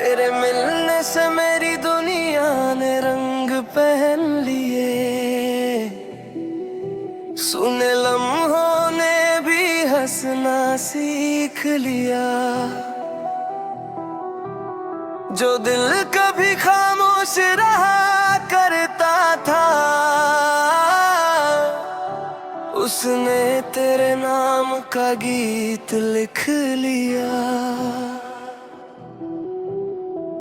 तेरे मिलने से मेरी दुनिया ने रंग पहन लिए। सुने लम्हों ने भी हंसना सीख लिया। जो दिल कभी खामोश रहा करता था, उसने तेरे नाम का गीत लिख लिया।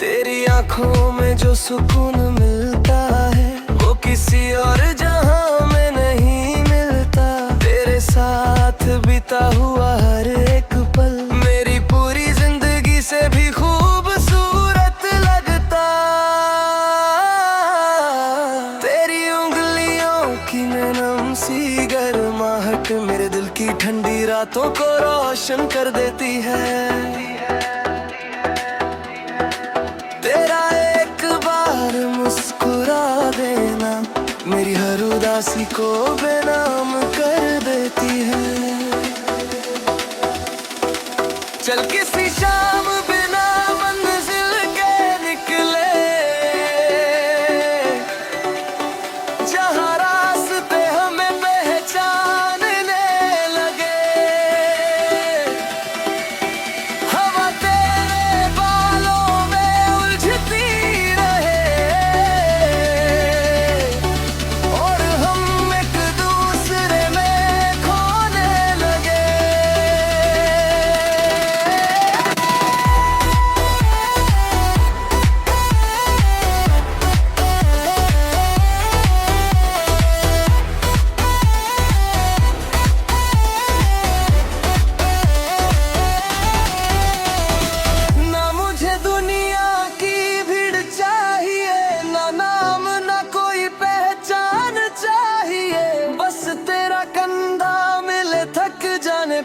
तेरी आंखों में जो सुकून मिलता है वो किसी और जहां में नहीं मिलता। तेरे साथ बिता हुआ हर एक पल मेरी पूरी जिंदगी से भी खूबसूरत लगता। तेरी उंगलियों की नरम सी गर्माहट मेरे दिल की ठंडी रातों को रोशन कर देती है। मुस्कुरा देना मेरी हर उदासी को बेनाम कर देती है। चल किसी शाम बिना मंजिल के निकले, जहाँ रास्ते हमें पहचानने लगे। हवा तेरे बालों में उलझती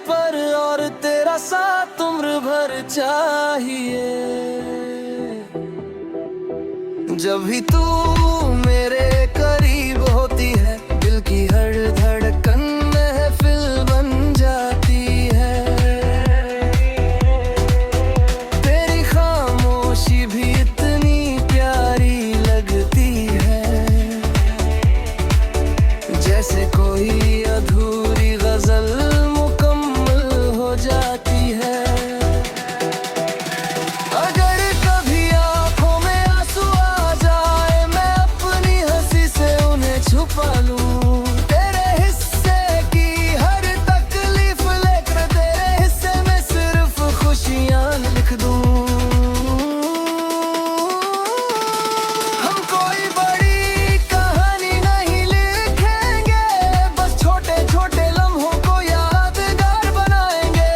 पर और तेरा साथ उम्र भर चाहिए। जब भी तू मेरे करीब होती है दिल की हर धड़कन महफिल बन जाती है। तेरी खामोशी भी इतनी प्यारी लगती है, जैसे कोई अधूरी गजल जाती है। अगर कभी आंखों में आंसू आ जाए मैं अपनी हंसी से उन्हें छुपा लूं। तेरे हिस्से की हर तकलीफ लेकर तेरे हिस्से में सिर्फ खुशियां लिख दूं। हम कोई बड़ी कहानी नहीं लिखेंगे, बस छोटे छोटे लम्हों को यादगार बनाएंगे।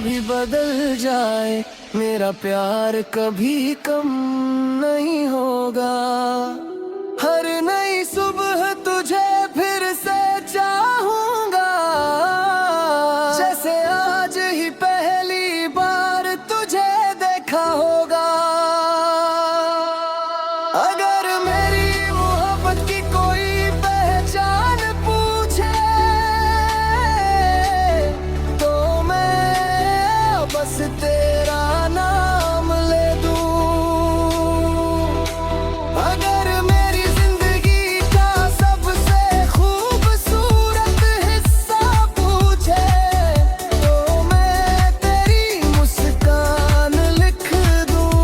भी बदल जाए मेरा प्यार कभी कम नहीं होगा। हर नई सुबह तुझे फिर से चाहूंगा, जैसे आज ही पहली बार तुझे देखा होगा। अगर मेरी मोहब्बत की कोई पहचान पूछे तो मैं बस तेरा नाम ले दूं। अगर मेरी जिंदगी का सबसे खूबसूरत हिस्सा पूछे तो मैं तेरी मुस्कान लिख दूं।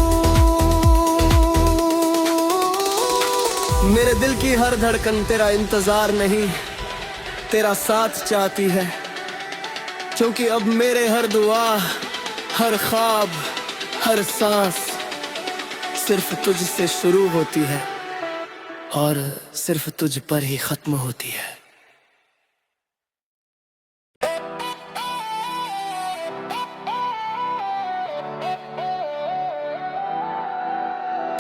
मेरे दिल की हर धड़कन तेरा इंतजार नहीं तेरा साथ चाहती है, क्योंकि अब मेरे हर दुआ हर ख्वाब हर सांस सिर्फ तुझसे शुरू होती है और सिर्फ तुझ पर ही खत्म होती है।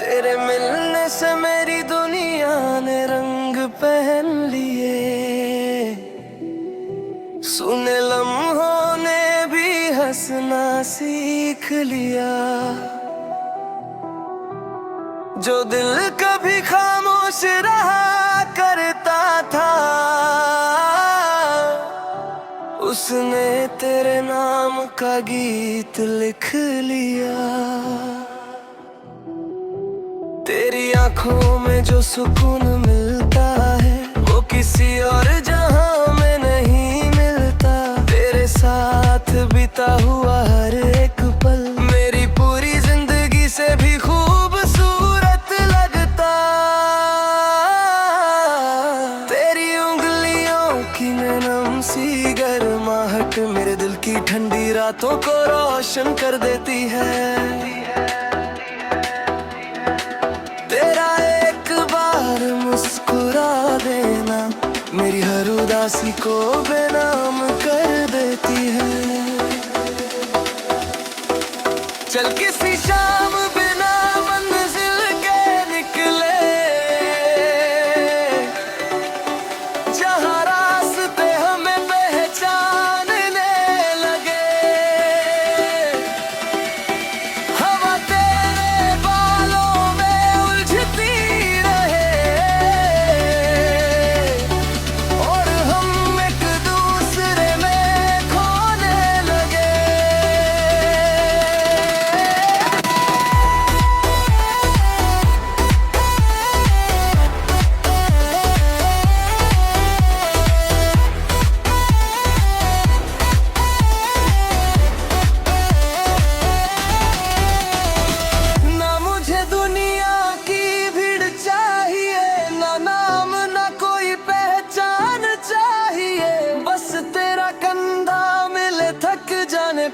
तेरे मिलने से मेरी दुनिया ने रंग पहन लिए। सुने लम्हों ने भी हंसना सीख लिया। जो दिल कभी खामोश रहा करता था, उसने तेरे नाम का गीत लिख लिया। तेरी आंखों में जो सुकून मिलता है वो किसी और जहां में नहीं मिलता। तेरे साथ बिता हुआ हर एक पल मेरी पूरी जिंदगी से भी खूबसूरत लगता। तेरी उंगलियों की नरम सी गर्माहट मेरे दिल की ठंडी रातों को रोशन कर देती है। मुस्कुरा देना मेरी हर उदासी को बेनाम कर देती है। चल किसी शाम बिना मंजिल के निकले, जहाँ रास्ते हमें पहचानने लगे। हवा तेरे बालों में उलझती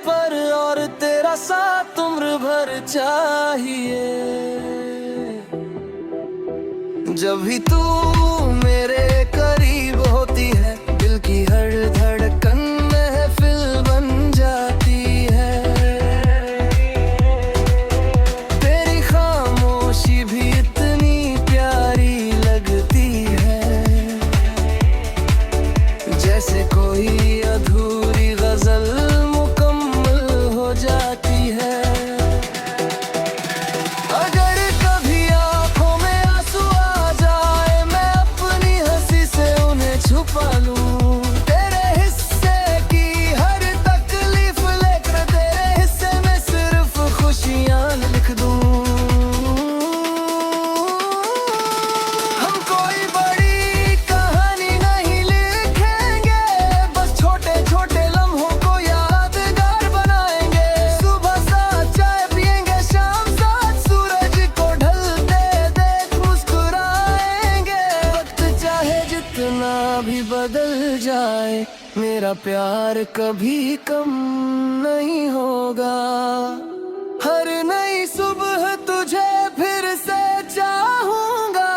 पर और तेरा साथ उम्र भर चाहिए। जब भी तू मेरे करीब होती है दिल की हर धड़कन महफिल बन जाती है। तेरी खामोशी भी इतनी प्यारी लगती है जैसे कोई अधूरी गजल जाती है। अगर कभी आंखों में आंसू आ जाए मैं अपनी हंसी से उन्हें छुपा लूं। तेरे हिस्से की हर तकलीफ लेकर तेरे हिस्से में सिर्फ खुशियां लिख दूं। हम कोई बड़ी कहानी नहीं लिखेंगे, बस छोटे छोटे लम्हों को यादगार बनाएंगे। भी बदल जाए मेरा प्यार कभी कम नहीं होगा। हर नई सुबह तुझे फिर से चाहूंगा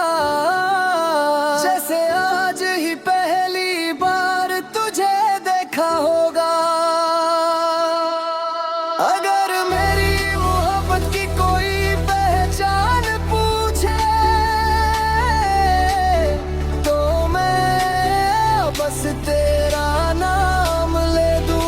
जैसे आज ही पहली बार तुझे देखा होगा। अगर मेरी मोहब्बत की कोई पहचान पूछे तो मैं बस तेरा नाम ले दूं।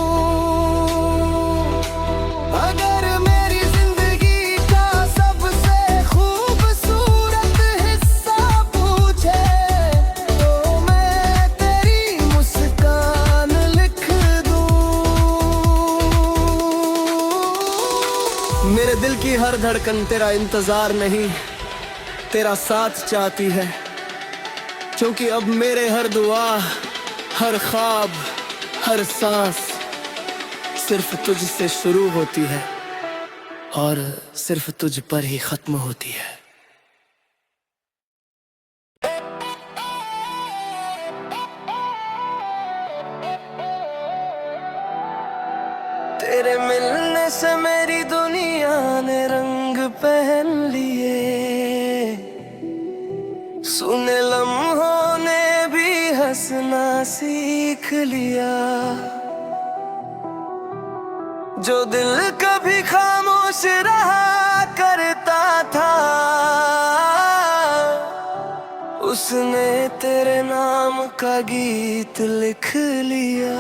अगर मेरी जिंदगी का सबसे खूबसूरत हिस्सा पूछे तो मैं तेरी मुस्कान लिख दूं। मेरे दिल की हर धड़कन तेरा इंतजार नहीं तेरा साथ चाहती है, क्योंकि अब मेरे हर दुआ हर ख्वाब हर सांस सिर्फ तुझसे शुरू होती है और सिर्फ तुझ पर ही खत्म होती है। तेरे मिलने से मेरी दुनिया ने रंग पहन लिए। सुने लम्हों ने भी हंसना सीख लिया। जो दिल कभी खामोश रहा करता था उसने तेरे नाम का गीत लिख लिया।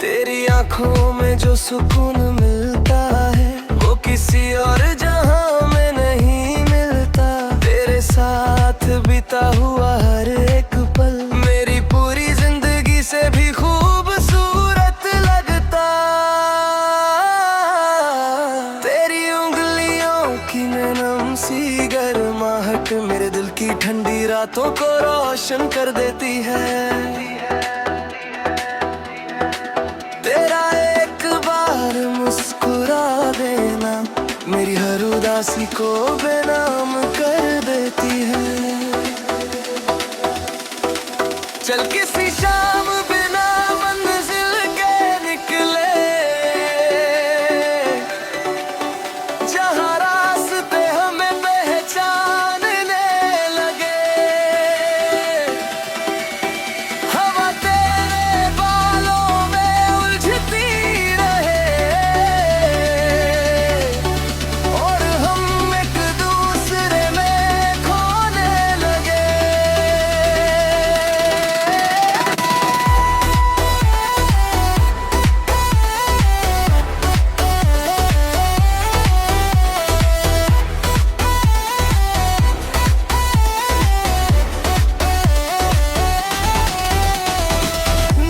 तेरी आंखों में जो सुकून मिलता है वो किसी और जहां में नहीं मिलता। तेरे साथ बिता हुआ हर एक पल मेरी पूरी जिंदगी की ठंडी रातों को रोशन कर देती है। तेरा एक बार मुस्कुरा देना मेरी हर उदासी को बेनाम कर देती है। चल किसी शाम बिना मंजिल के निकले, जहाँ रास्ते हमें पहचानने लगे। हवा तेरे बालों में उलझती रहे और हम एक दूसरे में खोने लगे।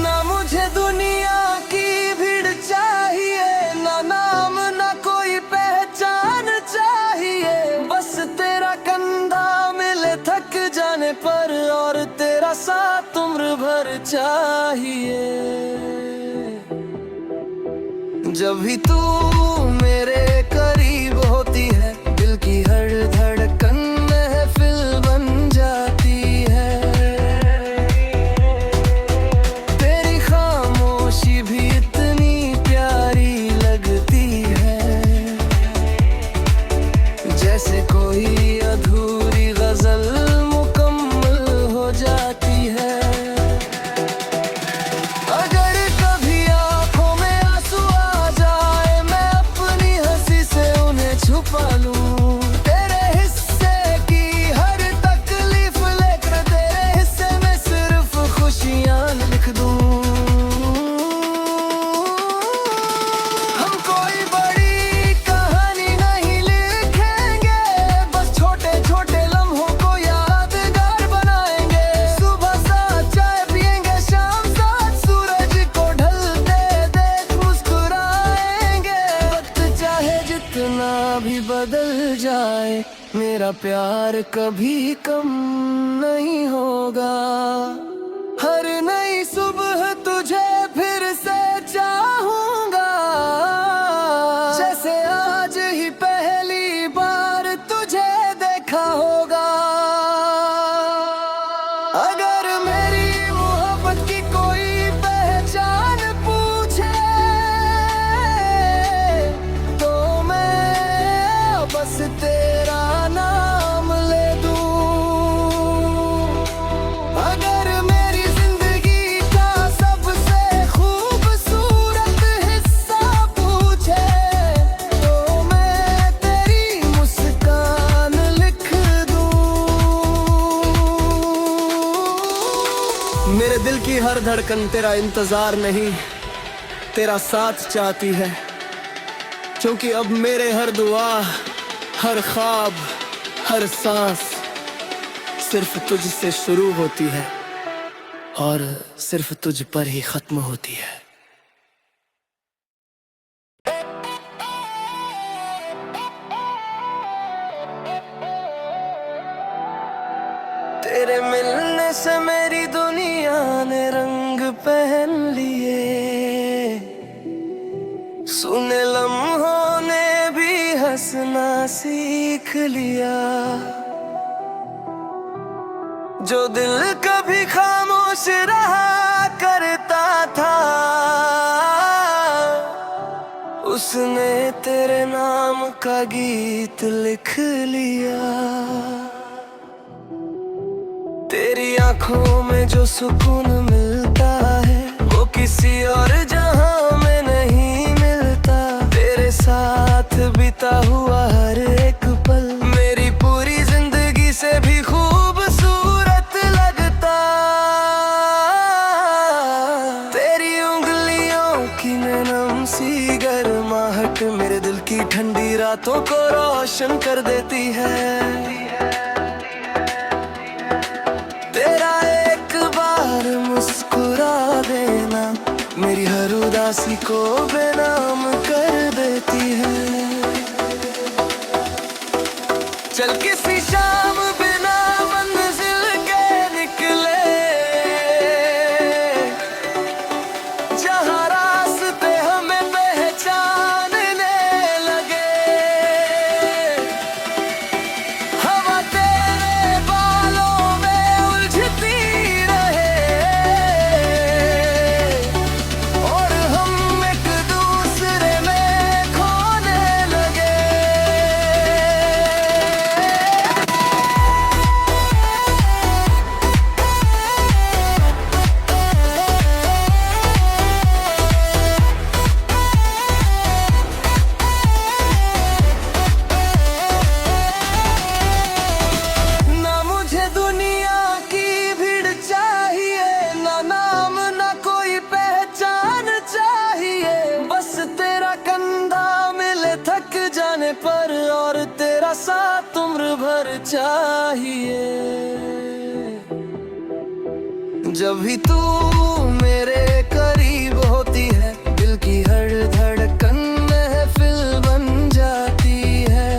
ना मुझे दुनिया की भीड़ चाहिए, ना नाम ना कोई पहचान चाहिए। बस तेरा कंधा मिले थक जाने पर और तेरा साथ उम्र भर चाहिए। जब भी तू मेरे करीब होती है, दिल की हर धड़कन महफिल बन जाती है। तेरी खामोशी भी इतनी प्यारी लगती है, जैसे कोई अधूरी गजल मुकम्मल हो जाती है। अगर कभी आंखों में आंसू आ जाए, मैं अपनी हंसी से उन्हें छुपा लूं। तेरे हिस्से की हर तकलीफ लेकर तेरे हिस्से में सिर्फ खुशियां लिख दूं। हम कोई बड़ी कहानी नहीं लिखेंगे, बस छोटे छोटे लम्हों को यादगार बनाएंगे। सुबह साथ चाय पिएंगे, शाम साथ सूरज को ढलते देख मुस्कुराएंगे। वक्त चाहे जितना भी बदल जाए, मेरा प्यार कभी कम नहीं होगा। हर नई सुबह तुझे फिर से चाहूंगा, जैसे आज ही पहली बार तुझे देखा होगा। अगर मेरी मोहब्बत की कोई पहचान पूछे, तो मैं बस तेरा नाम ले दूं। अगर मेरी जिंदगी का सबसे खूबसूरत हिस्सा पूछे, तो मैं तेरी मुस्कान लिख दूं। मेरे दिल की हर धड़कन तेरा इंतजार नहीं, तेरा साथ चाहती है। क्योंकि अब मेरे हर दुआ, हर ख्वाब, हर सांस सिर्फ तुझसे शुरू होती है और सिर्फ तुझ पर ही खत्म होती है। तेरे मिलने से मेरी दुनिया ने रंग पहन लिए, सुने लम्हों ने भी हंसना सीख लिया। जो दिल कभी खामोश रहा करता था, उसने तेरे नाम का गीत लिख लिया। तेरी आंखों में जो सुकून मिलता है, वो किसी और जहां में नहीं मिलता। तेरे साथ बिता हुआ हर एक पल मेरी पूरी जिंदगी से भी खूबसूरत लगता। तेरी उंगलियों की नरम सी गर्माहट मेरे दिल की ठंडी रातों को रोशन कर देती है। तेरा एक बार मुस्कुरा देना मेरी हर उदासी को बेनाम कर देती है। चल किसी शाम बिना पर, और तेरा साथ उम्र भर चाहिए। जब भी तू मेरे करीब होती है, दिल की हर धड़कन महफिल बन जाती है।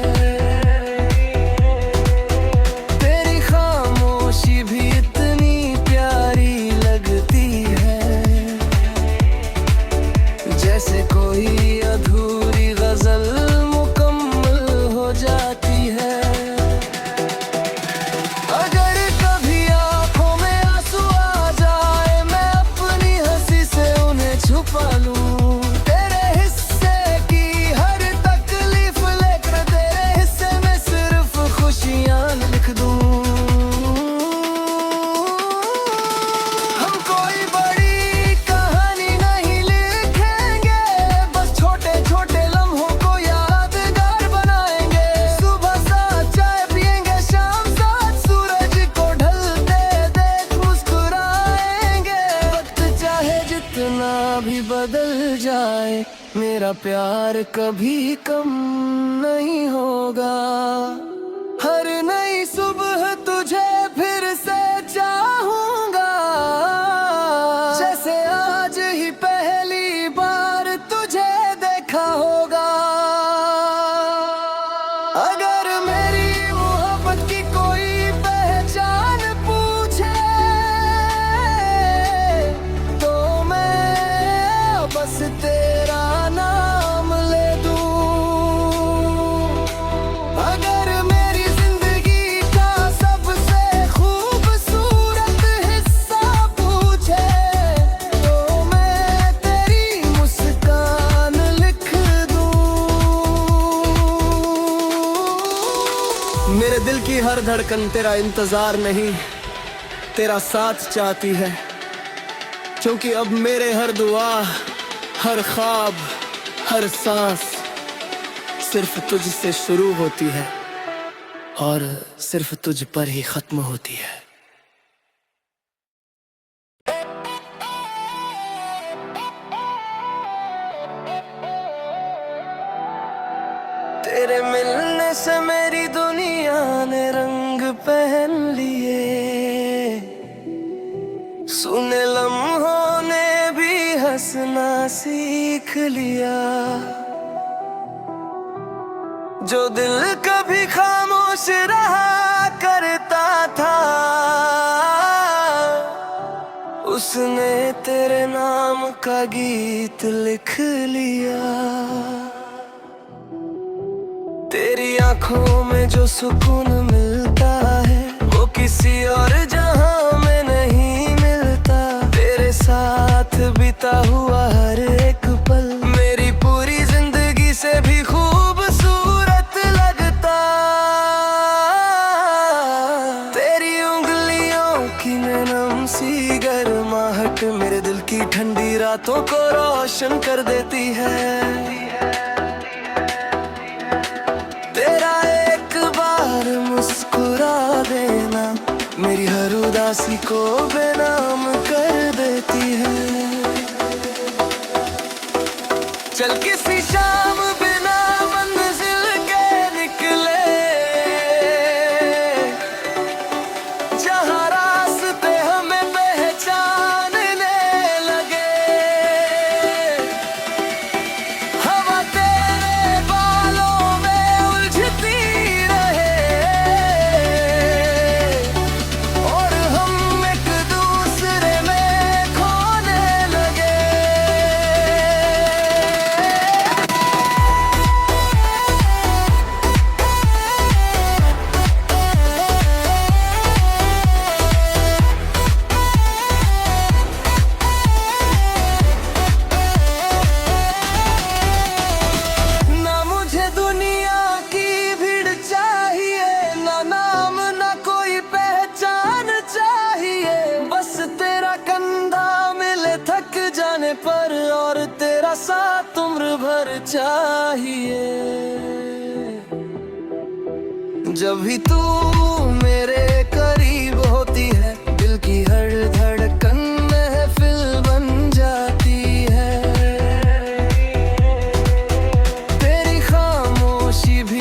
तेरी खामोशी भी इतनी प्यारी लगती है, जैसे कोई अधूरी गजल मुकम्मल हो जाती है। अगर कभी आंखों में आंसू आ जाए, मैं अपनी हंसी से उन्हें छुपा लूं। तेरे हिस्से की हर तकलीफ लेकर तेरे हिस्से में सिर्फ खुशियां लिख दूं। हम कोई बड़ी कहानी नहीं लिखेंगे, बस छोटे छोटे लम्हों को यादगार बनाएंगे। सुबह साथ चाय पिएंगे, शाम साथ सूरज को ढलते देख मुस्कुराएंगे। वक्त चाहे जितना भी बदल जाए, मेरा प्यार कभी कम नहीं होगा। हर नई सुबह तुझे फिर से चाहूंगा, जैसे आज ही पहली बार तुझे देखा होगा। अगर मेरी मोहब्बत की कोई पहचान पूछे, तो मैं बस तेरा नाम ले दूं। अगर मेरी जिंदगी का सबसे खूबसूरत हिस्सा पूछे, तो मैं तेरी मुस्कान लिख दूं। मेरे दिल की हर धड़कन तेरा इंतजार नहीं, तेरा साथ चाहती है। क्योंकि अब मेरे हर दुआ, हर ख्वाब, हर सांस सिर्फ तुझसे शुरू होती है, और सिर्फ तुझ पर ही खत्म होती है। तेरे मिलने से मेरी दुनिया ने रंग पहन लिए, सुने लम्हों ने भी हंसना सीख लिया। जो दिल कभी खामोश रहा करता था, उसने तेरे नाम का गीत लिख लिया। तेरी आंखों में जो सुकून मिलता है, वो किसी और जहां में नहीं मिलता। तेरे साथ बिता हुआ हर एक पल मेरी पूरी जिंदगी से भी खूबसूरत लगता। तेरी उंगलियों की नरम सी गर्माहट मेरे दिल की ठंडी रातों को रोशन कर देती है। मुस्कुरा देना मेरी हर उदासी को बेनाम कर देती है। चल किसी शाम बिना मंजिल के निकले, जहां रास्ते हमें पहचानने लगे। हवा तेरे बालों में उलझती पर, और तेरा साथ उम्र भर चाहिए। जब भी तू मेरे करीब होती है, दिल की हर धड़कन महफिल बन जाती है। तेरी खामोशी भी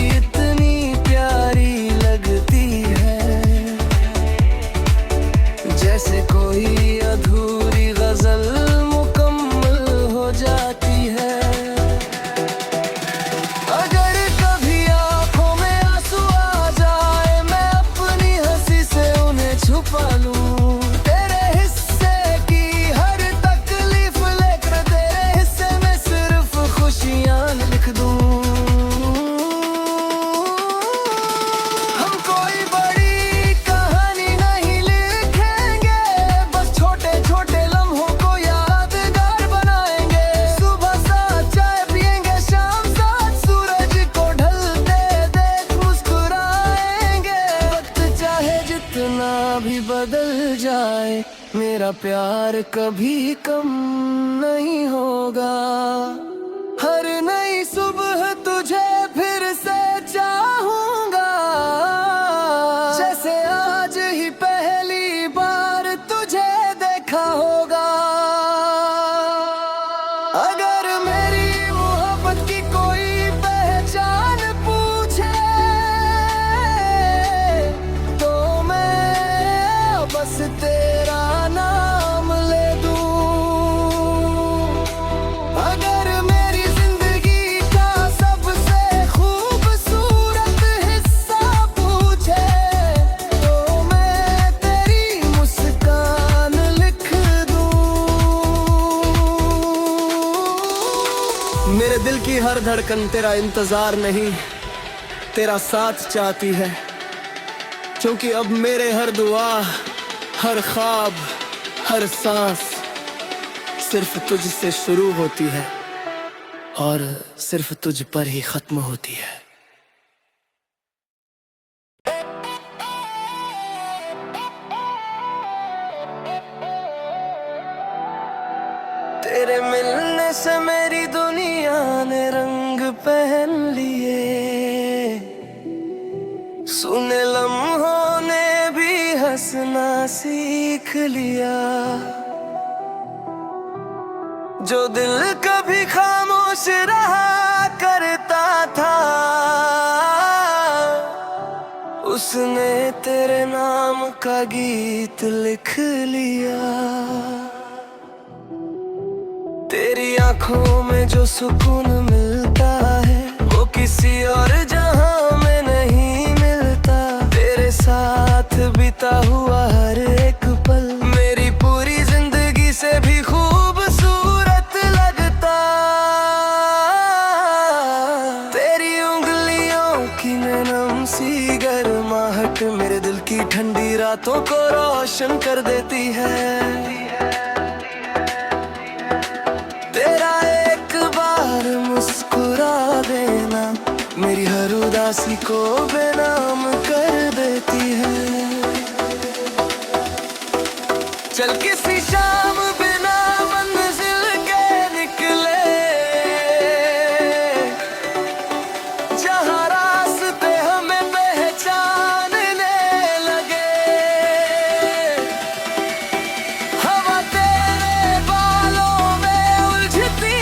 मेरा प्यार कभी कम नहीं होगा। हर नई सुबह तुझे फिर से चाहूंगा, जैसे आज ही पहली बार तुझे देखा होगा। अगर मेरी मोहब्बत की कोई पहचान पूछे तो मैं बस तेरा नाम ले दूं। अगर मेरी जिंदगी का सबसे खूबसूरत हिस्सा पूछे तो मैं तेरी मुस्कान लिख दूं। मेरे दिल की हर धड़कन तेरा इंतजार नहीं, तेरा साथ चाहती है। क्योंकि अब मेरे हर दुआ, हर ख्वाब, हर सांस सिर्फ तुझसे शुरू होती है और सिर्फ तुझ पर ही खत्म होती है। तेरे मिलने से मेरी दुनिया ने रंग पहन लिए, सुने लम्हों ने भी हंसना सीख लिया। जो दिल कभी खामोश रहा करता था, उसने तेरे नाम का गीत लिख लिया। तेरी आंखों में जो सुकून मिलता है वो किसी और जहां में नहीं मिलता। तेरे साथ बिता हुआ हर एक पल मेरी पूरी जिंदगी से भी खूबसूरत लगता। तेरी उंगलियों की नरम सी गर्माहट मेरे दिल की ठंडी रातों को रोशन कर देती है। मुस्कुरा देना मेरी हर उदासी को बेनाम कर देती है। चल किसी शाम बिना मंजिल के निकले, जहां रास्ते हमें पहचानने लगे। हवा तेरे बालों में उलझती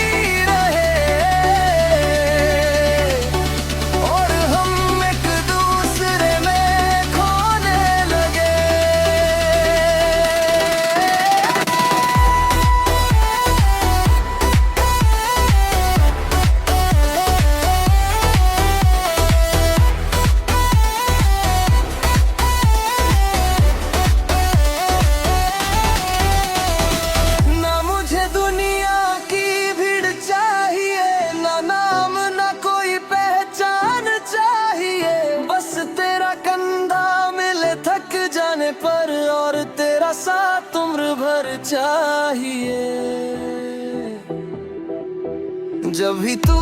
पर और तेरा साथ उम्र भर चाहिए। जब भी तू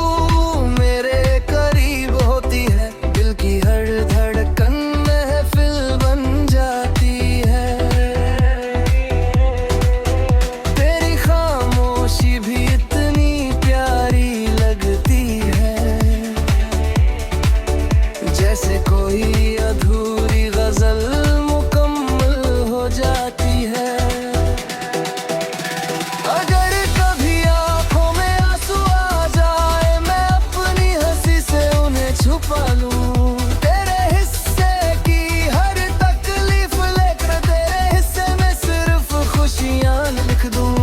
मेरे करीब होती है दिल की हर धड़कन महफिल बन जाती है। तेरी खामोशी भी इतनी प्यारी लगती है, जैसे कोई अधूरी गजल जाती है। अगर कभी आंखों में आंसू आ जाए मैं अपनी हंसी से उन्हें छुपा लूं। तेरे हिस्से की हर तकलीफ लेकर तेरे हिस्से में सिर्फ खुशियां लिख दूं।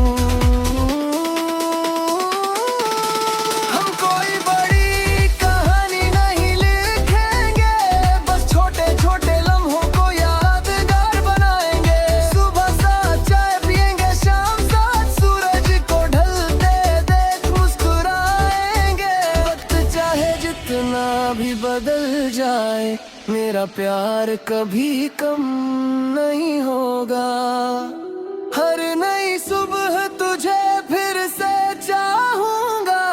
हम कोई बड़ी कहानी नहीं लिखेंगे, बस छोटे छोटे लम्हों को यादगार बनाएंगे। भी बदल जाए मेरा प्यार कभी कम नहीं होगा। हर नई सुबह तुझे फिर से चाहूंगा,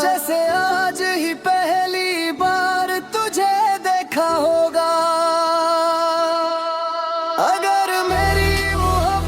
जैसे आज ही पहली बार तुझे देखा होगा। अगर मेरी मोहब्बत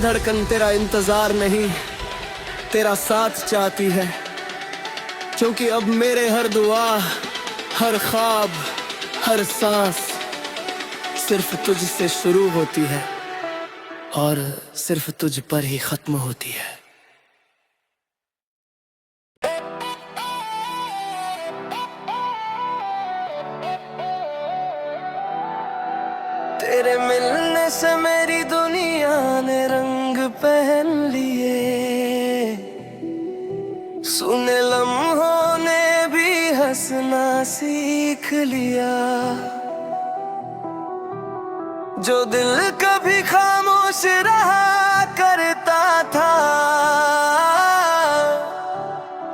धड़कन तेरा इंतजार नहीं, तेरा साथ चाहती है। क्योंकि अब मेरे हर दुआ, हर ख्वाब, हर सांस सिर्फ तुझसे शुरू होती है और सिर्फ तुझ पर ही खत्म होती है। तेरे मिलने से मेरी दुनिया ने रंग पहन लिए, सुने लम्हों ने भी हंसना सीख लिया। जो दिल कभी खामोश रहा करता था,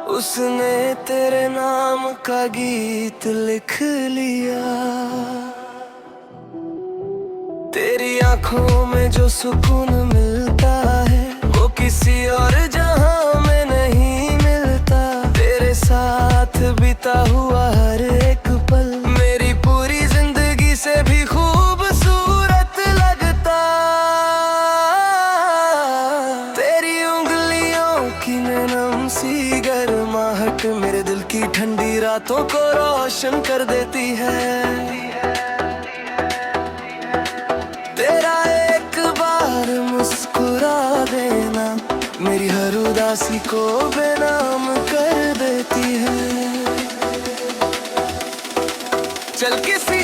उसने तेरे नाम का गीत लिख लिया। तेरी आंखों में जो सुकून मिलता है, वो किसी और जहां में नहीं मिलता। तेरे साथ बिता हुआ हर एक पल मेरी पूरी जिंदगी से भी खूबसूरत लगता। तेरी उंगलियों की नरम सी गर्माहट मेरे दिल की ठंडी रातों को रोशन कर देती है। मुस्कुरा देना मेरी हर उदासी को बेनाम कर देती है। चल किसी